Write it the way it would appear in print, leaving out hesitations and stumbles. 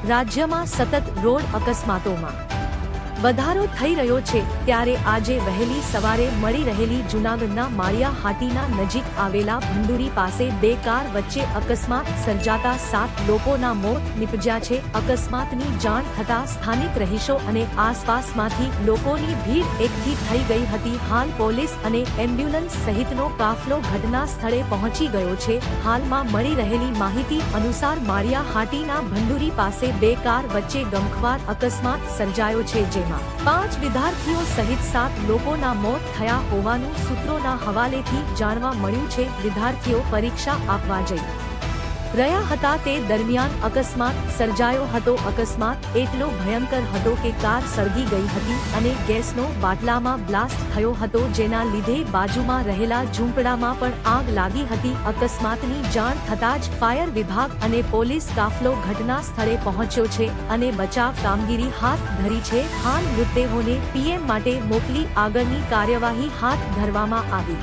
રાજ્યમાં સતત રોડ અકસ્માતોમાં વધારો થઈ રહ્યો છે, ત્યારે આજે વહેલી સવારે મળી રહેલી જૂનાગઢના માળિયા હાટીના નજીક આવેલા ભંડુરી પાસે બે કાર વચ્ચે અકસ્માત સર્જાતા 7 લોકોના મોત નીપજ્યા છે. અકસ્માતની જાણ થતાં સ્થાનિક રહીશો અને આસપાસમાંથી લોકોની ભીડ એકઠી થઈ ગઈ હતી. હાલ પોલીસ અને એમ્બ્યુલન્સ સહિતનો કાફલો ઘટના સ્થળે પહોંચી ગયો છે. હાલમાં મળી રહેલી માહિતી અનુસાર માળિયા હાટીના ભંડુરી પાસે બે કાર વચ્ચે ગમખ્વાર અકસ્માત સર્જાયો છે, જેમાં 5 વિદ્યાર્થીઓ સહિત 7 લોકોના મોત થયા હોવાનું સૂત્રોના હવાલેથી જાણવા મળ્યું છે. વિદ્યાર્થીઓ પરીક્ષા આપવા જઈ રહ્યા હતા તે દરમિયાન અકસ્માત સર્જાયો હતો. અકસ્માત એટલો ભયંકર હતો કે કાર સળગી ગઈ હતી અને ગેસનો બાટલામાં બ્લાસ્ટ થયો હતો, જેના લીધે બાજુમાં રહેલા ઝૂંપડામાં પણ આગ લાગી હતી. અકસ્માતની જાણ થતાં જ ફાયર વિભાગ અને પોલીસ કાફલો ઘટના સ્થળે પહોંચ્યો છે અને બચાવ કામગીરી હાથ ધરી છે. હાલ મૃતદેહોને પીએમ માટે મોકલી આગળની કાર્યવાહી હાથ ધરવામાં આવી.